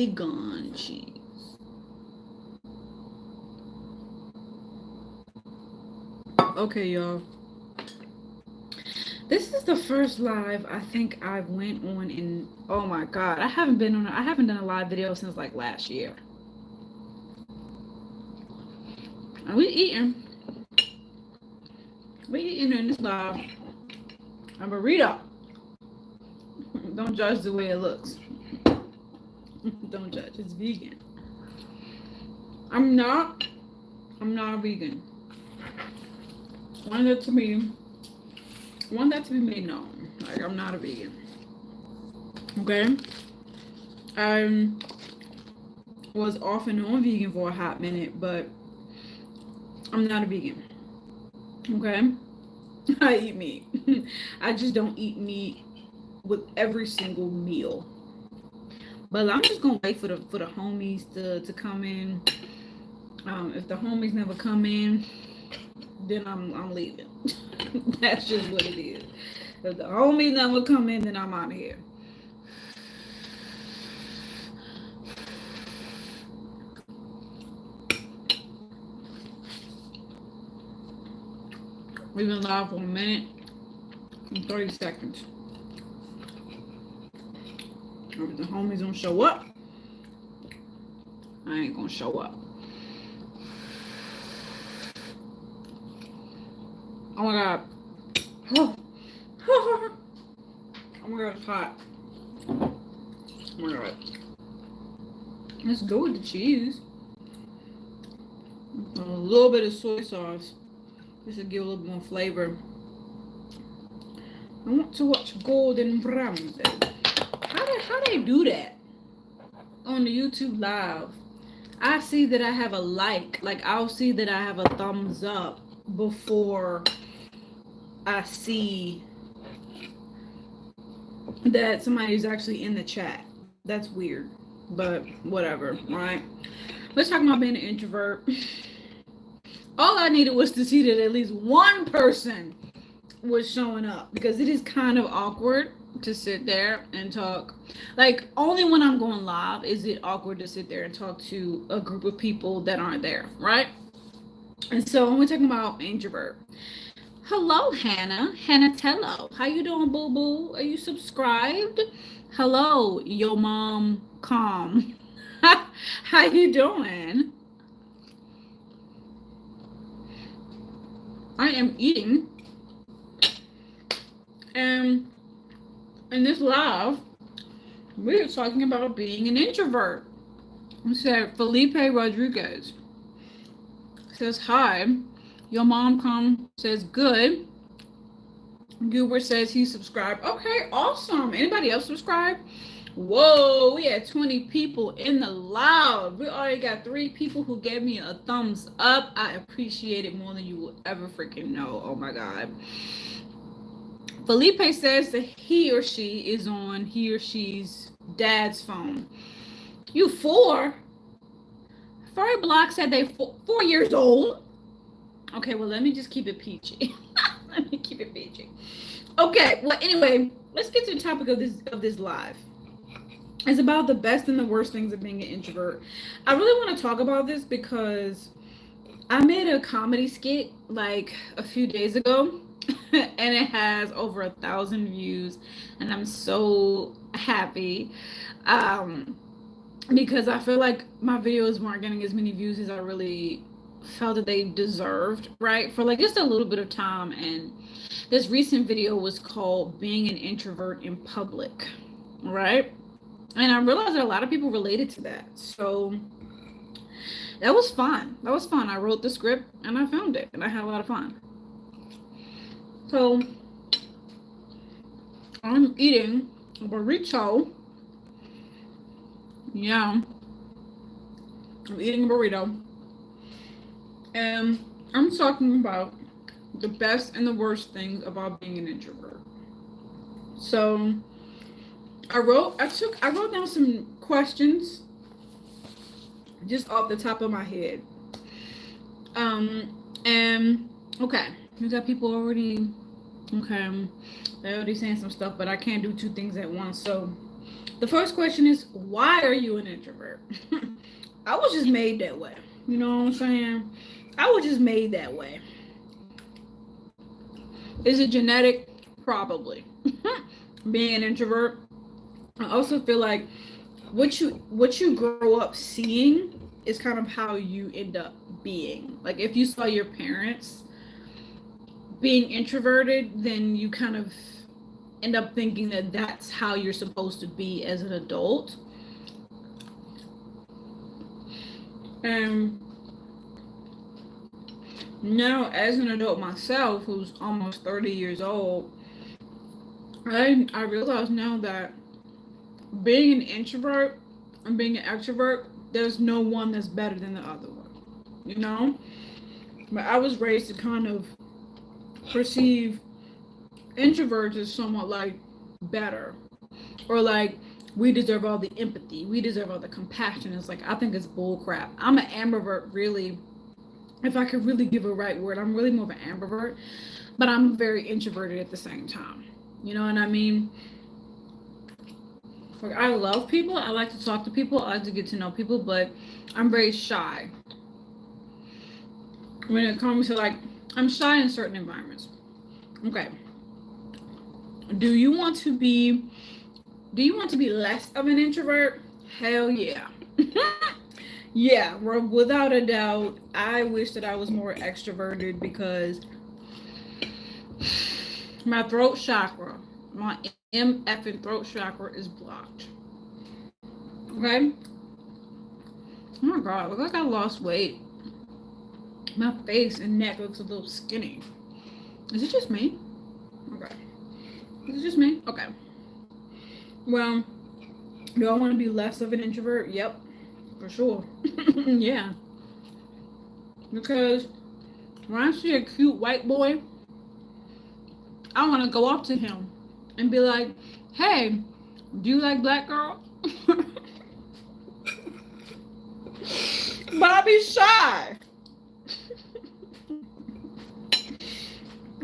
vegan cheese. Okay, y'all. This is the first live I think I went on in, oh my god, I haven't done a live video since like last year. And we eating in this live a burrito. Don't judge the way it looks. Don't judge, it's vegan. I'm not a vegan. Want that to be made known. Like, I'm not a vegan. Okay? I was off and on vegan for a hot minute, but I'm not a vegan. Okay? I eat meat. I just don't eat meat with every single meal. But I'm just gonna wait for the homies to come in. If the homies never come in, then I'm leaving. That's just what it is. If the homies never come in, then I'm out of here. We've been live for a minute and 30 seconds. If the homies don't show up, I ain't gonna show up. Oh my god. Oh my god, it's hot. Oh my god. Let's go with the cheese. A little bit of soy sauce. Just to give a little more flavor. I want to watch golden browns. How they do that on the YouTube live? I see that I have a like I'll see that I have a thumbs up before I see that somebody's actually in the chat. That's weird, but whatever, right? Let's talk about being an introvert. All I needed was to see that at least one person was showing up, because it is kind of awkward to sit there and talk. Like, only when I'm going live is it awkward to sit there and talk to a group of people that aren't there, right? And so when we're talking about introvert, hello, Hannah Tello. How you doing, boo boo? Are you subscribed? Hello, yo mom calm. How you doing? I am eating, and in this live, we are talking about being an introvert. We said Felipe Rodriguez says hi. Your mom come says good. Gilbert says he subscribed. Okay, awesome. Anybody else subscribe? Whoa, we had 20 people in the live. We already got 3 people who gave me a thumbs up. I appreciate it more than you will ever freaking know. Oh my god. Felipe says that he or she is on he or she's dad's phone. You 4? Furry Block said they 4 years old. Okay, well, let me just keep it peachy. Let me keep it peachy. Okay, well, anyway, let's get to the topic of this live. It's about the best and the worst things of being an introvert. I really want to talk about this because I made a comedy skit like a few days ago, and it has over 1,000 views, and I'm so happy because I feel like my videos weren't getting as many views as I really felt that they deserved, right? For like just a little bit of time. And this recent video was called Being an Introvert in Public, right? And I realized that a lot of people related to that. So that was fun. I wrote the script and I filmed it and I had a lot of fun. So I'm eating a burrito. Yeah. I'm eating a burrito. And I'm talking about the best and the worst things about being an introvert. So I wrote down some questions just off the top of my head. And okay, we got people already. Okay, they're already saying some stuff, but I can't do 2 things at once. So The first question is, why are you an introvert? I was just made that way. You know what I'm saying? I was just made that way. Is it genetic? Probably. Being an introvert. I also feel like what you grow up seeing is kind of how you end up being. Like if you saw your parents being introverted, then you kind of end up thinking that that's how you're supposed to be as an adult. And now, as an adult myself, who's almost 30 years old, I realize now that being an introvert and being an extrovert, there's no one that's better than the other one, you know? But I was raised to kind of perceive introverts as somewhat like better, or like we deserve all the empathy, we deserve all the compassion. It's like, I think it's bull crap. I'm an ambivert, really. If I could really give a right word, I'm really more of an ambivert, but I'm very introverted at the same time. You know what I mean? Like, I love people. I like to talk to people. I like to get to know people, but I'm very shy. When it comes to, like, I'm shy in certain environments. Okay. Do you want to be less of an introvert? Hell yeah. Yeah, without a doubt, I wish that I was more extroverted because my throat chakra, my MFing throat chakra is blocked. Okay? Oh my god, look like I lost weight. My face and neck looks a little skinny. Is it just me? Okay. Is it just me? Okay. Well, do I want to be less of an introvert? Yep. For sure. Yeah. Because when I see a cute white boy, I want to go up to him and be like, hey, do you like black girls? But I be shy.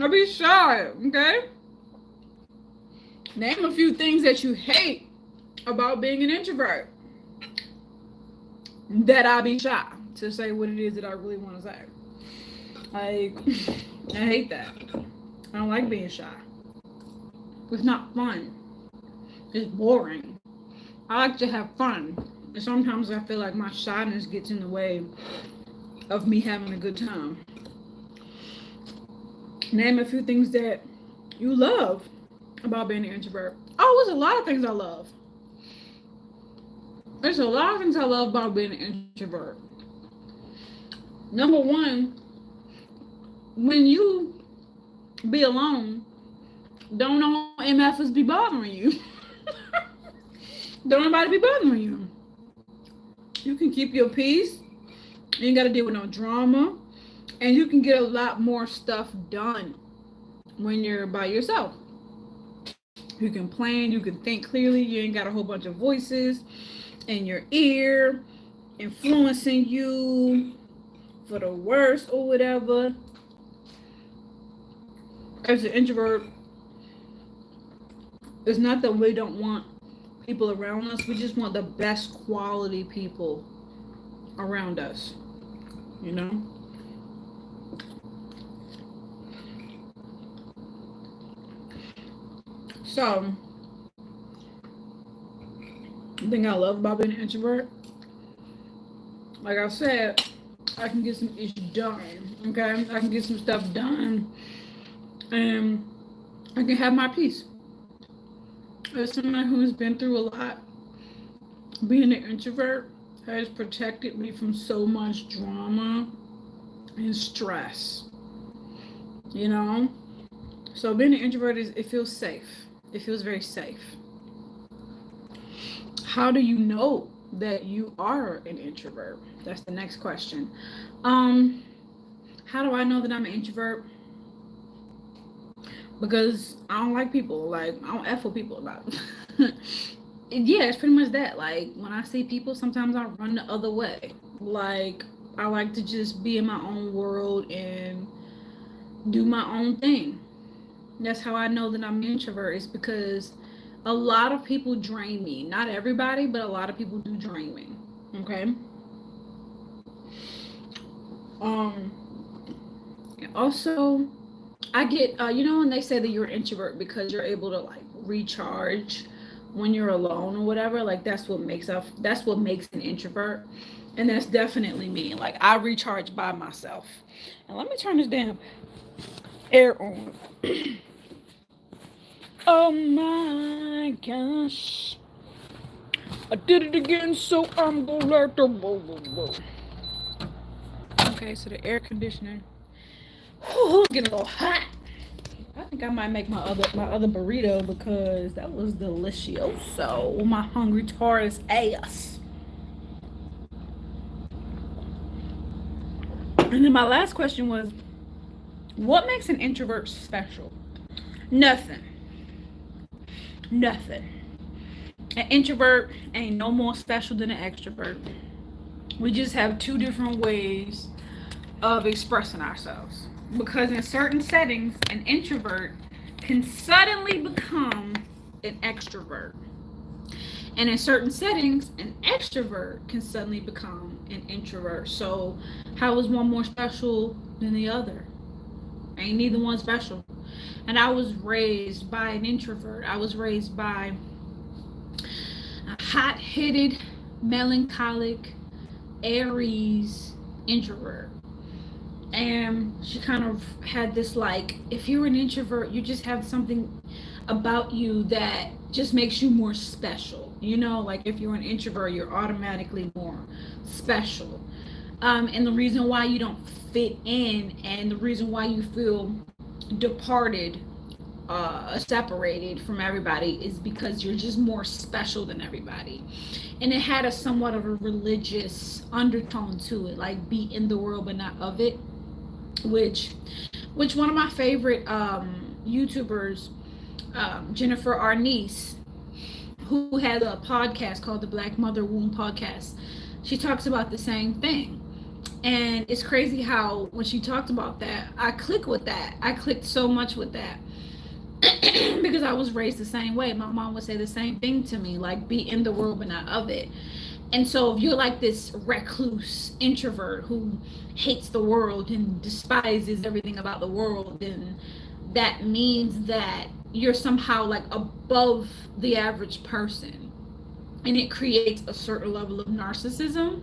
I be shy, okay? Name a few things that you hate about being an introvert. That I be shy to say what it is that I really want to say. Like, I hate that. I don't like being shy. It's not fun. It's boring. I like to have fun. And sometimes I feel like my shyness gets in the way of me having a good time. Name a few things that you love about being an introvert. Oh, there's a lot of things I love. There's a lot of things I love about being an introvert. Number one, when you be alone, don't no MFers be bothering you. Don't nobody be bothering you. You can keep your peace. You ain't got to deal with no drama. And you can get a lot more stuff done when you're by yourself. You can plan, you can think clearly. You ain't got a whole bunch of voices in your ear influencing you for the worse or whatever. As an introvert, it's not that we don't want people around us, we just want the best quality people around us, you know? So, the thing I love about being an introvert, like I said, I can get some issues done, okay? I can get some stuff done, and I can have my peace. As someone who's been through a lot, being an introvert has protected me from so much drama and stress, you know? So being an introvert, it feels safe. It feels very safe. How do you know that you are an introvert? That's the next question. How do I know that I'm an introvert? Because I don't like people. Like, I don't F with people a lot. Yeah, it's pretty much that. Like, when I see people, sometimes I run the other way. Like, I like to just be in my own world and do my own thing. That's how I know that I'm an introvert, is because a lot of people drain me. Not everybody, but a lot of people do drain me. Okay. Um. Also, I get, when they say that you're an introvert because you're able to like recharge when you're alone or whatever. Like that's what makes an introvert, and that's definitely me. Like I recharge by myself. And let me turn this damn air on. Oh my gosh. I did it again, so I'm gonna let the roll. Okay, so the air conditioner. Whew, it's getting a little hot. I think I might make my other burrito because that was delicioso. My hungry Taurus ass. And then my last question was, what makes an introvert special? Nothing. Nothing. An introvert ain't no more special than an extrovert. We just have two different ways of expressing ourselves. Because in certain settings, an introvert can suddenly become an extrovert. And in certain settings, an extrovert can suddenly become an introvert. So how is one more special than the other? Ain't neither one special. And I was raised by an introvert. I was raised by a hot-headed, melancholic, Aries introvert. And she kind of had this like, if you're an introvert, you just have something about you that just makes you more special. Like if you're an introvert, you're automatically more special. And the reason why you don't fit in and the reason why you feel departed, separated from everybody is because you're just more special than everybody. And it had a somewhat of a religious undertone to it, like be in the world but not of it, which one of my favorite YouTubers, Jennifer Arnice, who has a podcast called the Black Mother Womb Podcast, she talks about the same thing. And it's crazy how when she talked about that, I click with that. I clicked so much with that. Because I was raised the same way. My mom would say the same thing to me, like be in the world but not of it. And so if you're like this recluse introvert who hates the world and despises everything about the world, then that means that you're somehow like above the average person. And it creates a certain level of narcissism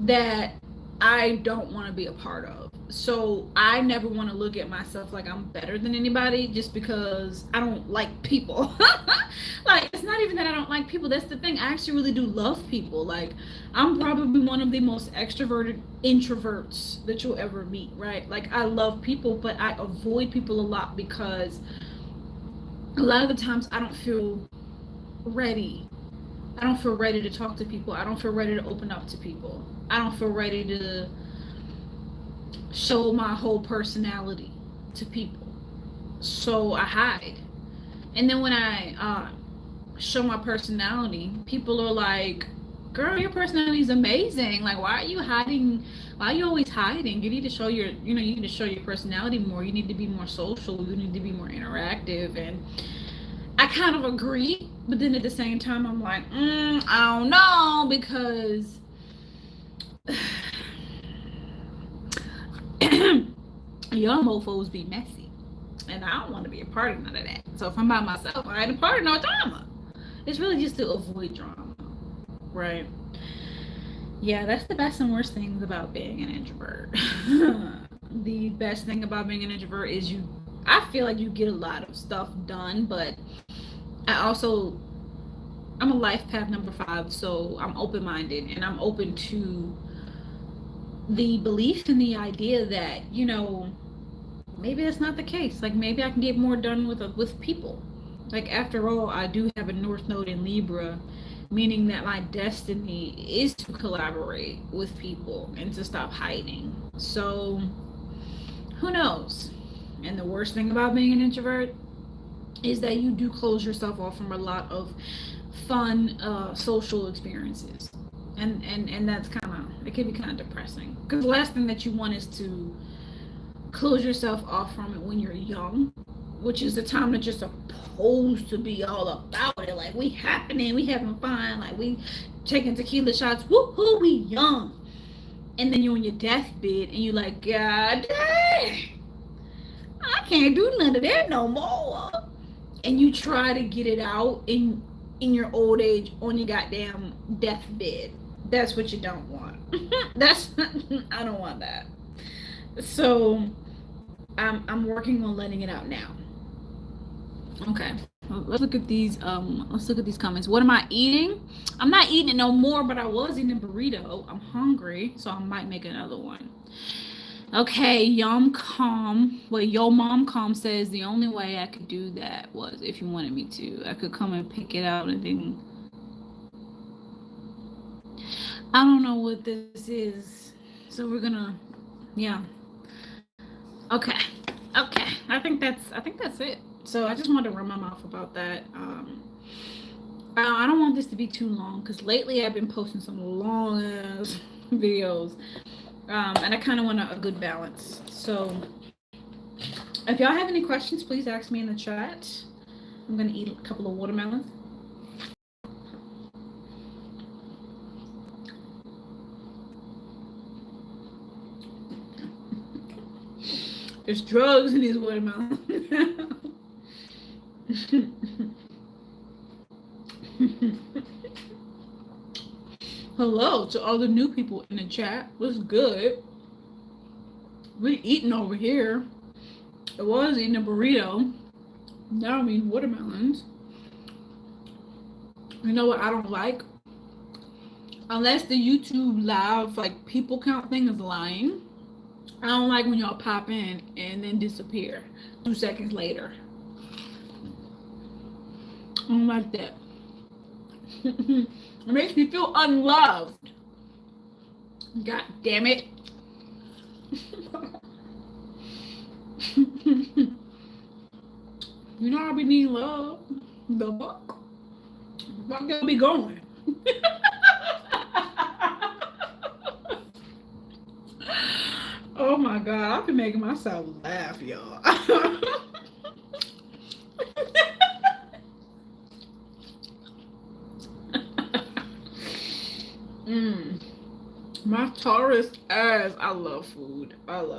that I don't want to be a part of. So I never want to look at myself like I'm better than anybody just because I don't like people. Like, it's not even that I don't like people. That's the thing. I actually really do love people. Like, I'm probably one of the most extroverted introverts that you'll ever meet, right? Like, I love people, but I avoid people a lot because a lot of the times I don't feel ready. I don't feel ready to talk to people. I don't feel ready to open up to people. I don't feel ready to show my whole personality to people. So I hide. And then when I show my personality, people are like, girl, your personality is amazing. Like, why are you hiding? Why are you always hiding? You need to show you need to show your personality more. You need to be more social. You need to be more interactive. And I kind of agree. But then at the same time, I'm like, I don't know, because young mofos be messy. And I don't want to be a part of none of that. So if I'm by myself, I ain't a part of no drama. It's really just to avoid drama, right? Yeah, that's the best and worst things about being an introvert. The best thing about being an introvert is I feel like you get a lot of stuff done, but I'm a life path number 5, so I'm open-minded and I'm open to the belief and the idea that, maybe that's not the case. Like, maybe I can get more done with people. Like, after all, I do have a North Node in Libra, meaning that my destiny is to collaborate with people and to stop hiding. So, who knows? And the worst thing about being an introvert is that you do close yourself off from a lot of fun social experiences. And that's it can be kind of depressing. Because the last thing that you want is to close yourself off from it when you're young. which is the time that you're supposed to be all about it. Like, we happening, we having fun, like we taking tequila shots, woohoo, we young. And then you're on your deathbed and you're like, God dang, I can't do none of that no more. And you try to get it out in your old age on your goddamn deathbed. That's what you don't want. I don't want that. So I'm working on letting it out now. Okay. Let's look at these comments. What am I eating? I'm not eating it no more, but I was eating a burrito. I'm hungry, so I might make another one. Okay, Yo Mom Calm says the only way I could do that was if you wanted me to. I could come and pick it out and then I don't know what this is. So we're gonna Okay. I think that's it. So I just wanted to run my mouth about that. I don't want this to be too long because lately I've been posting some long ass videos. And I kind of want a good balance. So if y'all have any questions, please ask me in the chat. I'm gonna eat a couple of watermelons. There's drugs in these watermelons. Hello to all the new people in the chat. What's good? We eating over here. I was eating a burrito. Now I'm eating watermelons. You know what I don't like? Unless the YouTube live like people count thing is lying. I don't like when y'all pop in and then disappear 2 seconds later. I don't like that. It makes me feel unloved. God damn it. You know I be needing love. The fuck? Fuck y'all be going. Oh my God, I've been making myself laugh, y'all. My Taurus ass. I love food. But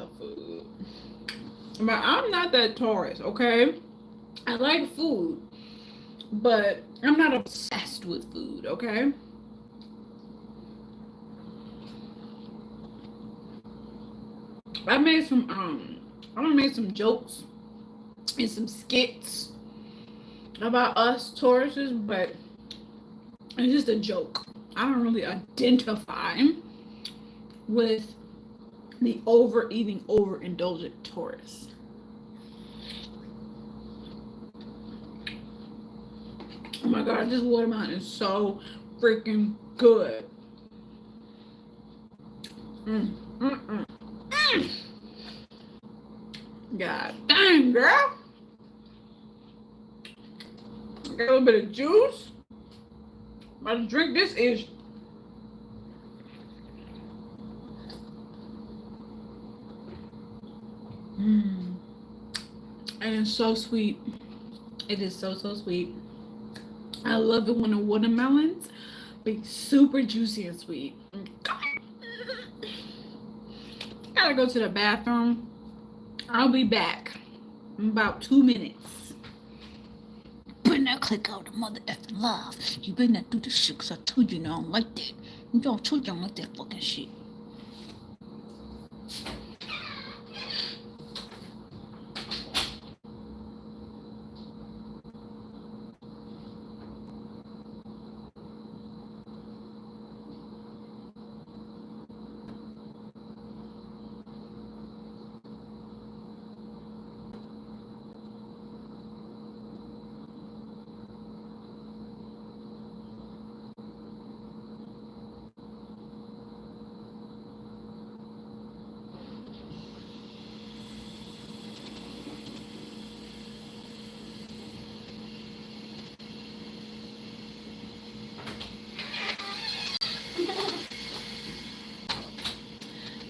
I'm not that Taurus, okay? I like food, but I'm not obsessed with food, okay? I made some jokes and some skits about us Tauruses, but it's just a joke. I don't really identify with the overeating, overindulgent Taurus. Oh my God, this watermelon is so freaking good. God dang, girl. Got a little bit of juice. About to drink this ish. And it's so sweet. It is so sweet. I love it when the watermelons be super juicy and sweet. Gotta go to the bathroom. I'll be back in about 2 minutes. Better not click out the mother effing live. You better not do this shit because I told you I don't like that. You don't told you I don't like that fucking shit.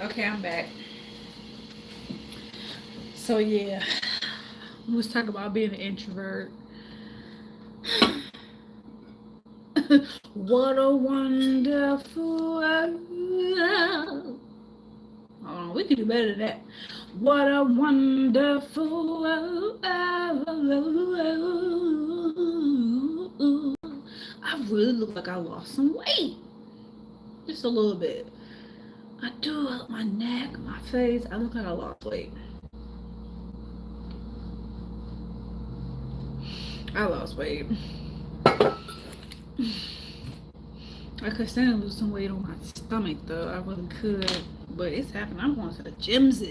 Okay, I'm back. So yeah, We was talking about being an introvert. What a wonderful world. Hold on, we can do better than that. What a wonderful world. I really look like I lost some weight. Just a little bit. I do. My neck, my face. I look like I lost weight. I lost weight. I could stand to lose some weight on my stomach though. I really could. But it's happening. I'm going to the gyms.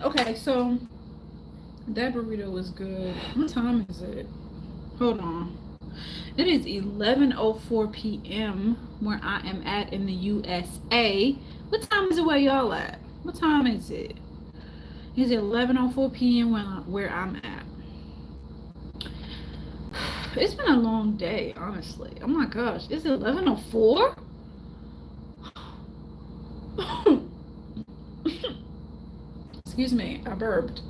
Okay, so that burrito was good. What time is it? Hold on. It is 11:04 p.m. where I am at in the USA. What time is it where y'all at? What time is it? It's 11:04 p.m. where I'm at. It's been a long day, honestly. Oh my gosh, it's 11:04. Excuse me, I burped.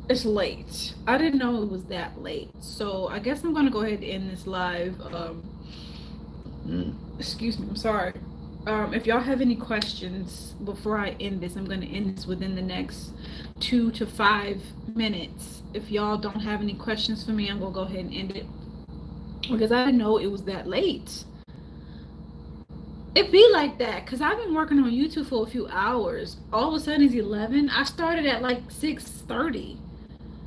It's late. I didn't know it was that late, so I guess I'm gonna go ahead and end this live. Excuse me, I'm sorry. If y'all have any questions before I end this, I'm gonna end this within the next 2 to 5 minutes. If y'all don't have any questions for me, I'm gonna go ahead and end it because I didn't know it was that late. It be like that because I've been working on YouTube for a few hours. All of a sudden it's 11. I started at like 6:30.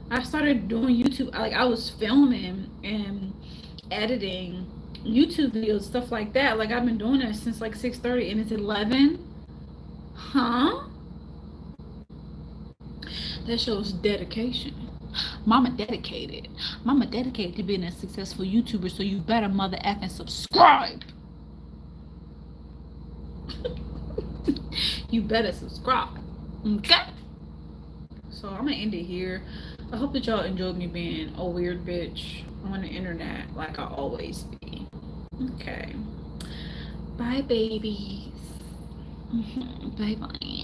I started doing YouTube. Like I was filming and editing YouTube videos, stuff like that. Like I've been doing that since like 6:30 and it's 11. Huh? That shows dedication. Mama dedicated. Mama dedicated to being a successful YouTuber, so you better mother effing subscribe. You better subscribe. Okay? So I'm gonna end it here. I hope that y'all enjoyed me being a weird bitch on the internet like I always be. Okay. Bye, babies. Bye bye.